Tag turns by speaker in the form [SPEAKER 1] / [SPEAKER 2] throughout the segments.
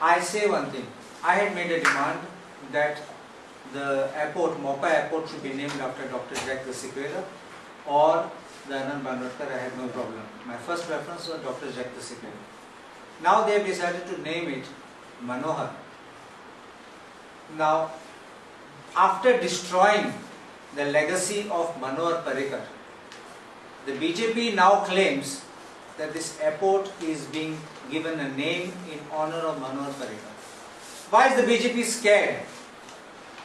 [SPEAKER 1] I say one thing. I had made a demand that the airport, MOPA airport, should be named after Dr. Jack the Sequeira or the Anand Bandwadkar. I had no problem. My first preference was Dr. Jack the Sequeira. Now they have decided to name it Manohar. Now, after destroying the legacy of Manohar Parrikar, the BJP now claims that this airport is being given a name in honor of Manohar Parrikar. Why is the BJP scared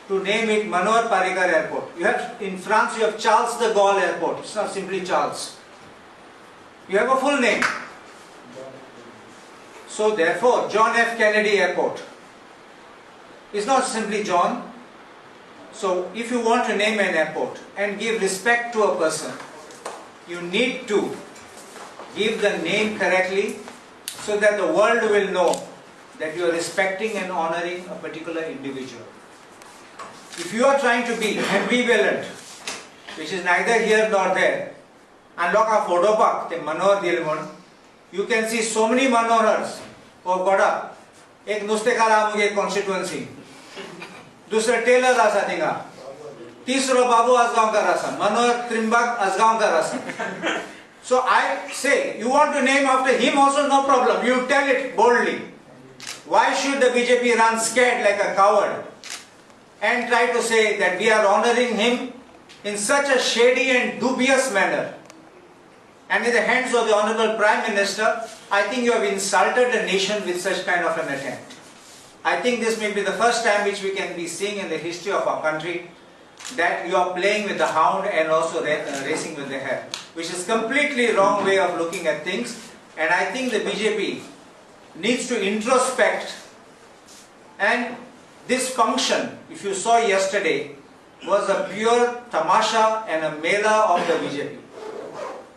[SPEAKER 1] to name it Manohar Parrikar Airport? You have, in France, you have Charles de Gaulle Airport. It's not simply Charles. You have a full name. So therefore, John F. Kennedy Airport is not simply John. So if you want to name an airport and give respect to a person, you need to give the name correctly so that the world will know that you are respecting and honoring a particular individual. If you are trying to be ambivalent, which is neither here nor there, and look at photo park, the Manohar Dilmon, you can see so many Manohars who have got up. एक नुस्तेकार आमुगे constituency, दूसरा Taylor आसा दिंगा, तीसरा बाबू आसगांव का रासा, मनोहर त्रिम्बक आसगांव का रासा. So I say, you want to name after him also, no problem. You tell it boldly. Why should the BJP run scared like a coward and try to say that we are honoring him in such a shady and dubious manner? And in the hands of the Honorable Prime Minister, I think you have insulted the nation with such kind of an attempt. I think this may be the first time which we can be seeing in the history of our country that you are playing with the hound and also racing with the hare, which is completely wrong way of looking at things. And I think the BJP needs to introspect. And this function, if you saw yesterday, was a pure tamasha and a mela of the BJP,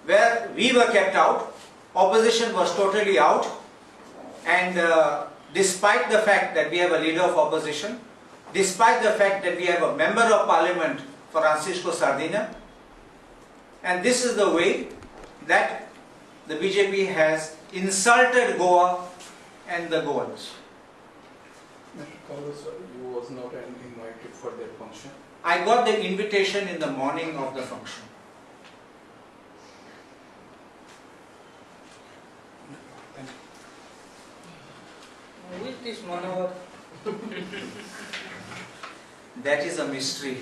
[SPEAKER 1] where we were kept out, opposition was totally out, and despite the fact that we have a leader of opposition, despite the fact that we have a member of parliament, Francisco Sardina, and this is the way that the BJP has insulted Goa and the Goans.
[SPEAKER 2] Congress, you was not invited for that function?
[SPEAKER 1] I got the invitation in the morning of the function. Who is this Manohar? That is a mystery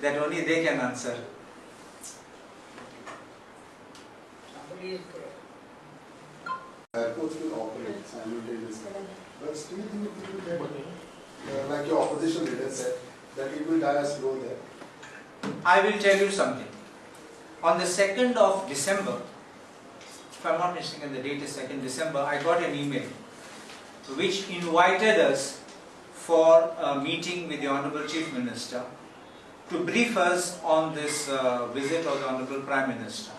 [SPEAKER 1] that only they can answer.
[SPEAKER 3] Airports will operate simultaneously, but still you think it will get, like your opposition leader said, that it will die a slow death?
[SPEAKER 1] I will tell you something. On the 2nd of December, if I am not mistaken, the date is 2nd December, I got an email which invited us for a meeting with the Honorable Chief Minister to brief us on this visit of the Honorable Prime Minister.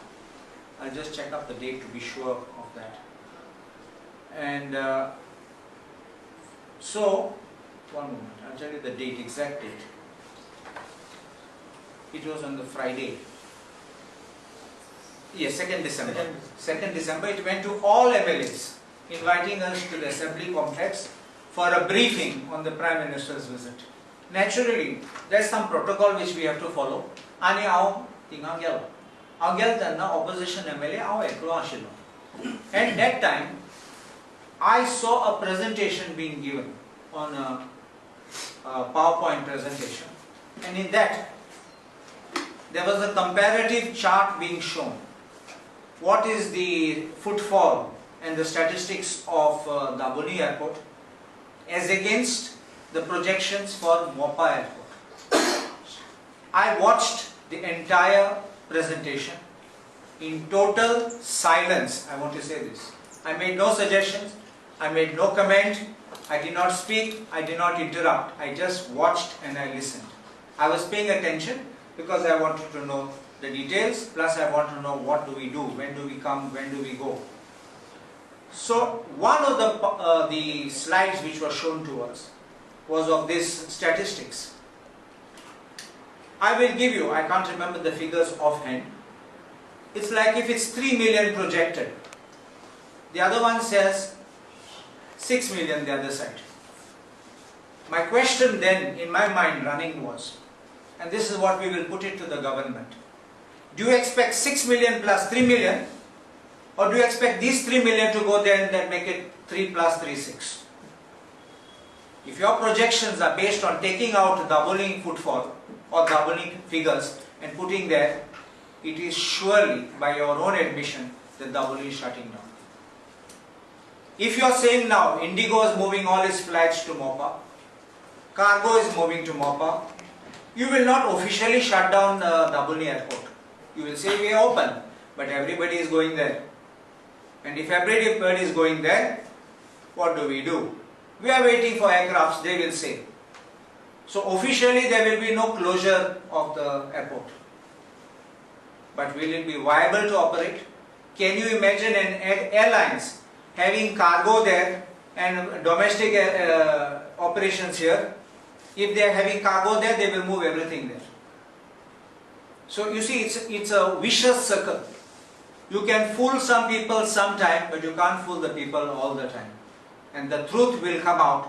[SPEAKER 1] I'll just check up the date to be sure of that. And so, one moment, I'll tell you the date, exact date. It was on the Friday. Yes, 2nd December. 2nd December, it went to all MLAs, inviting us to the Assembly complex for a briefing on the Prime Minister's visit. Naturally, there's some protocol which we have to follow. Ani ao tinga gel. Ao gel tanna opposition MLA ao eklo ashilo. At that time, I saw a presentation being given on a PowerPoint presentation, and in that there was a comparative chart being shown. What is the footfall and the statistics of Dabolim airport as against the projections for MOPA airport. I watched the entire presentation in total silence. I want to say this. I made no suggestions, I made no comment, I did not speak, I did not interrupt. I just watched and I listened. I was paying attention because I wanted to know the details, plus I want to know what do we do, when do we come, when do we go. So one of the slides which was shown to us was of this statistics. I will give you, I can't remember the figures offhand. It's like if it's 3 million projected. The other one says 6 million the other side. My question then in my mind running was, and this is what we will put it to the government, do you expect 6 million plus 3 million, or do you expect these 3 million to go there and then make it 3 plus 3, 6? If your projections are based on taking out Dabolim footfall or Dabolim figures and putting there, it is surely by your own admission that Dabolim is shutting down. If you are saying now Indigo is moving all its flights to MOPA, Cargo is moving to MOPA, you will not officially shut down Dabolim airport. You will say we are open, but everybody is going there. And if everybody is going there, what do? We are waiting for aircrafts, they will say. So officially there will be no closure of the airport. But will it be viable to operate? Can you imagine an airlines having cargo there and domestic operations here? If they are having cargo there, they will move everything there. So you see, it's a vicious circle. You can fool some people sometime, but you can't fool the people all the time. And the truth will come out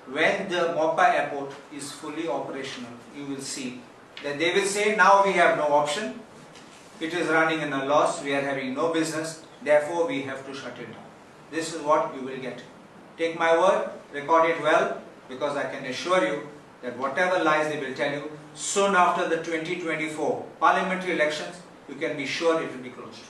[SPEAKER 1] when the MOPA airport is fully operational. You will see that they will say, now we have no option. It is running in a loss. We are having no business. Therefore, we have to shut it down. This is what you will get. Take my word, record it well, because I can assure you that whatever lies they will tell you, soon after the 2024 parliamentary elections, you can be sure it will be closed.